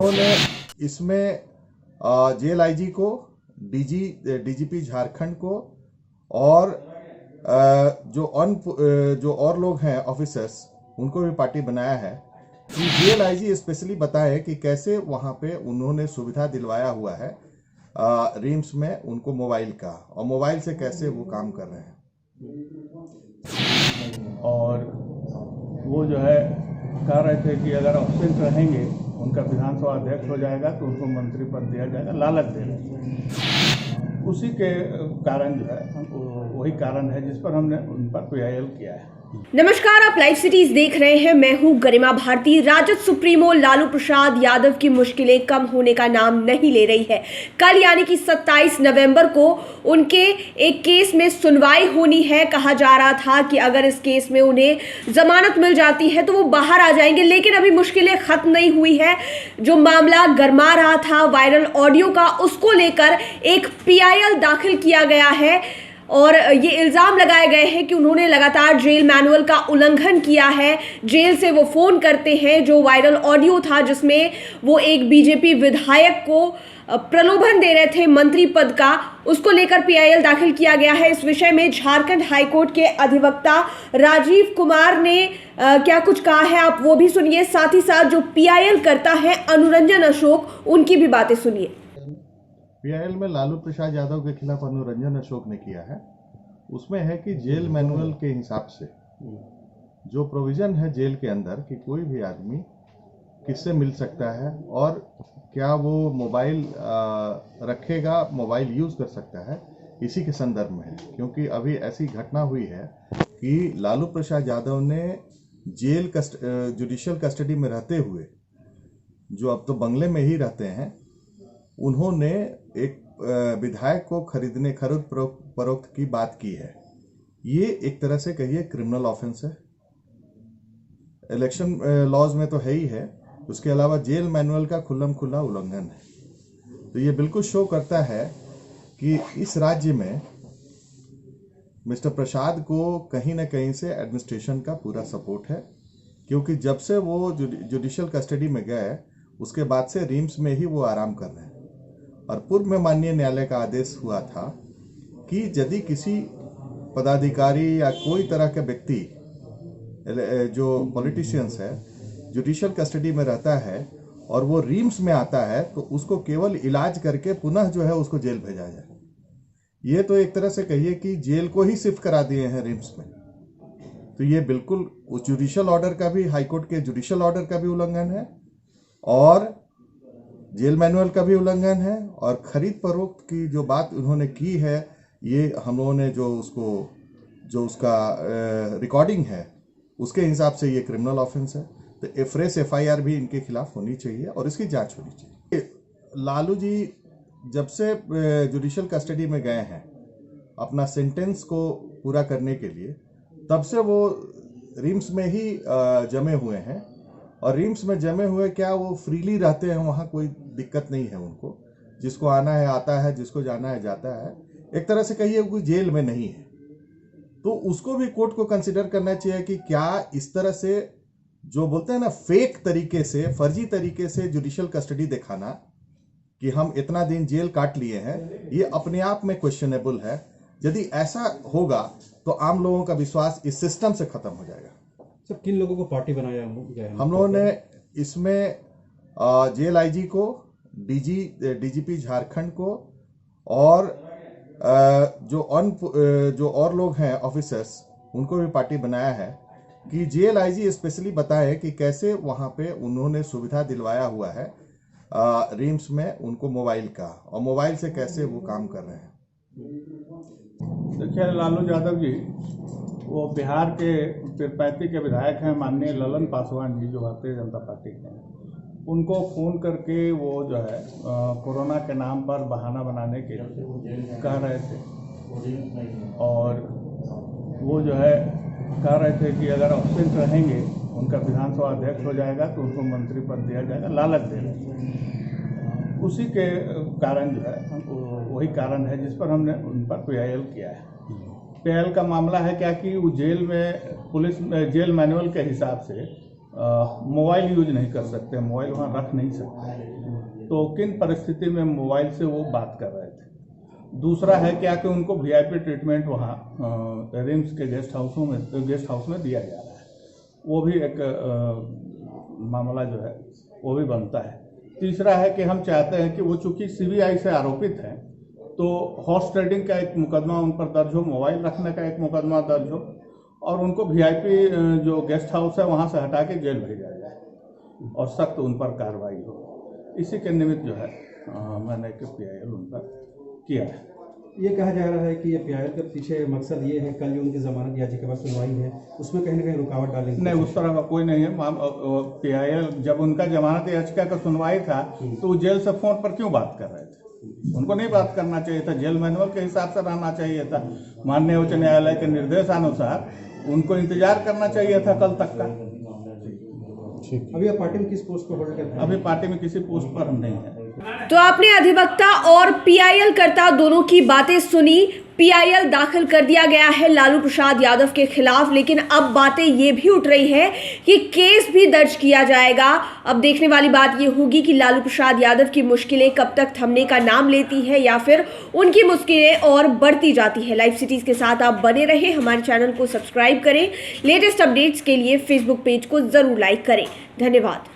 उन्होंने इसमें jail IG को, डीजीपी झारखंड को और जो और लोग हैं ऑफिसर्स, उनको भी पार्टी बनाया है कि जेल आईजी स्पेशली बताए कि कैसे वहां पे उन्होंने सुविधा दिलवाया हुआ है रिम्स में उनको मोबाइल का, और मोबाइल से कैसे वो काम कर रहे हैं। और वो जो है कह रहे थे कि अगर एब्सेंट रहेंगे, उनका विधानसभा अध्यक्ष हो जाएगा तो उनको मंत्री पद दिया जाएगा, लालच दे रहे थे। उसी के कारण जो है वही कारण है जिस पर हमने उन पर पीआईएल किया है। नमस्कार, आप लाइव सिटीज देख रहे हैं। मैं हूं गरिमा भारती। राजद सुप्रीमो लालू प्रसाद यादव की मुश्किलें कम होने का नाम नहीं ले रही है। कल यानी कि 27 नवंबर को उनके एक केस में सुनवाई होनी है। कहा जा रहा था कि अगर इस केस में उन्हें जमानत मिल जाती है तो वो बाहर आ जाएंगे, लेकिन अभी मुश्किलें खत्म नहीं हुई है। जो मामला गरमा रहा था वायरल ऑडियो का, उसको लेकर एक पीआईएल दाखिल किया गया है और ये इल्ज़ाम लगाए गए हैं कि उन्होंने लगातार जेल मैनुअल का उल्लंघन किया है। जेल से वो फ़ोन करते हैं। जो वायरल ऑडियो था जिसमें वो एक बीजेपी विधायक को प्रलोभन दे रहे थे मंत्री पद का, उसको लेकर पीआईएल दाखिल किया गया है। इस विषय में झारखंड हाईकोर्ट के अधिवक्ता राजीव कुमार ने क्या कुछ कहा है, आप वो भी सुनिए। साथ ही साथ जो पीआईएल करता है अनुरंजन अशोक, उनकी भी बातें सुनिए। पीआईएल में लालू प्रसाद यादव के खिलाफ अनुरंजन अशोक ने किया है, उसमें है कि जेल मैनुअल के हिसाब से जो प्रोविजन है जेल के अंदर कि कोई भी आदमी किससे मिल सकता है और क्या वो मोबाइल रखेगा, मोबाइल यूज़ कर सकता है, इसी के संदर्भ में है। क्योंकि अभी ऐसी घटना हुई है कि लालू प्रसाद यादव ने जेल जुडिशियल कस्टडी में रहते हुए, जो अब तो बंगले में ही रहते हैं, उन्होंने एक विधायक को खरीद फरोख्त की बात की है। ये एक तरह से कहिए क्रिमिनल ऑफेंस है। इलेक्शन लॉज में तो है ही है, उसके अलावा जेल मैनुअल का खुल्लम खुल्ला उल्लंघन है। तो ये बिल्कुल शो करता है कि इस राज्य में मिस्टर प्रसाद को कहीं ना कहीं से एडमिनिस्ट्रेशन का पूरा सपोर्ट है। क्योंकि जब से वो जुडिशियल कस्टडी में गए, उसके बाद से रिम्स में ही वो आराम कर रहे हैं। और पूर्व में माननीय न्यायालय का आदेश हुआ था कि यदि किसी पदाधिकारी या कोई तरह के व्यक्ति, जो पॉलिटिशियंस है, जुडिशियल कस्टडी में रहता है और वो रिम्स में आता है, तो उसको केवल इलाज करके पुनः जो है उसको जेल भेजा जाए। ये तो एक तरह से कहिए कि जेल को ही शिफ्ट करा दिए हैं रिम्स में। तो ये बिल्कुल उस जुडिशियल ऑर्डर का भी, हाईकोर्ट के जुडिशियल ऑर्डर का भी उल्लंघन है और जेल मैनुअल का भी उल्लंघन है। और खरीद फरोख्त की जो बात उन्होंने की है, ये हम लोगों ने जो उसका रिकॉर्डिंग है, उसके हिसाब से ये क्रिमिनल ऑफेंस है। तो फ्रेश एफआईआर भी इनके खिलाफ होनी चाहिए और इसकी जांच होनी चाहिए। लालू जी जब से जुडिशियल कस्टडी में गए हैं अपना सेंटेंस को पूरा करने के लिए, तब से वो रिम्स में ही जमे हुए हैं। और रिम्स में जमे हुए क्या वो फ्रीली रहते हैं, वहाँ कोई दिक्कत नहीं है उनको। जिसको आना है आता है, जिसको जाना है जाता है। एक तरह से कहिए कोई जेल में नहीं है। तो उसको भी कोर्ट को कंसिडर करना चाहिए कि क्या इस तरह से जो बोलते हैं ना, फेक तरीके से, फर्जी तरीके से जुडिशियल कस्टडी दिखाना कि हम इतना दिन जेल काट लिए हैं, ये अपने आप में क्वेश्चनेबल है। यदि ऐसा होगा तो आम लोगों का विश्वास इस सिस्टम से खत्म हो जाएगा। सर, किन लोगों को पार्टी बनाया गया है? हम लोगों ने इसमें जेल आईजी को, डीजीपी झारखंड को और जो और लोग हैं ऑफिसर्स, उनको भी पार्टी बनाया है कि जेल आईजी स्पेशली बताए कि कैसे वहां पे उन्होंने सुविधा दिलवाया हुआ है रिम्स में उनको मोबाइल का, और मोबाइल से कैसे वो काम कर रहे हैं। देखिए, लालू यादव जी वो बिहार के पीरपैंती के विधायक हैं, माननीय ललन पासवान जी, जो भारतीय जनता पार्टी के हैं। उनको फ़ोन करके वो जो है कोरोना के नाम पर बहाना बनाने के लिए कह रहे थे। और वो जो है कह रहे थे कि अगर एब्सेंट रहेंगे, उनका विधानसभा अध्यक्ष हो जाएगा तो उनको मंत्री पद दिया जाएगा, लालच दे रहे थे। उसी के कारण जो है वही कारण है जिस पर हमने उन पर पीआईएल किया है। पीआईएल का मामला है क्या कि वो जेल में जेल मैनुअल के हिसाब से मोबाइल यूज नहीं कर सकते, मोबाइल वहाँ रख नहीं सकते, तो किन परिस्थिति में मोबाइल से वो बात कर रहे थे। दूसरा है क्या कि उनको वीआईपी ट्रीटमेंट वहाँ रिम्स के गेस्ट हाउस में दिया जा रहा है, वो भी एक मामला जो है वो भी बनता है। तीसरा है कि हम चाहते हैं कि वो चूंकि सीबीआई से आरोपित हैं, तो हॉर्स ट्रेडिंग का एक मुकदमा उन पर दर्ज हो, मोबाइल रखने का एक मुकदमा दर्ज हो, और उनको वीआईपी जो गेस्ट हाउस है वहाँ से हटा के जेल भेजा जाए और सख्त उन पर कार्रवाई हो। इसी के निमित्त जो है मैंने एक PIL उन पर किया है। ये कहा जा रहा है कि ये PIL के पीछे मकसद ये है, कल जो उनकी जमानत याचिका पर सुनवाई है उसमें कहीं ना कहीं रुकावट डालेंगे? नहीं, उस तरह का कोई नहीं है। PIL जब उनका जमानत याचिका का सुनवाई था तो वो जेल से फोन पर क्यों बात कर रहे थे? उनको नहीं बात करना चाहिए था, जेल मैनुअल के हिसाब से रहना चाहिए था। माननीय उच्च न्यायालय के निर्देशानुसार उनको इंतजार करना चाहिए था कल तक का। अभी आप पार्टी में किस पोस्ट पर होल्ड करते हैं? अभी पार्टी में किसी पोस्ट पर हम नहीं है। तो आपने अधिवक्ता और PIL कर्ता दोनों की बातें सुनी। PIL दाखिल कर दिया गया है लालू प्रसाद यादव के खिलाफ, लेकिन अब बातें ये भी उठ रही है कि केस भी दर्ज किया जाएगा। अब देखने वाली बात ये होगी कि लालू प्रसाद यादव की मुश्किलें कब तक थमने का नाम लेती है या फिर उनकी मुश्किलें और बढ़ती जाती है। लाइव सिटीज के साथ आप बने रहें, हमारे चैनल को सब्सक्राइब करें, लेटेस्ट अपडेट्स के लिए फेसबुक पेज को जरूर लाइक करें। धन्यवाद।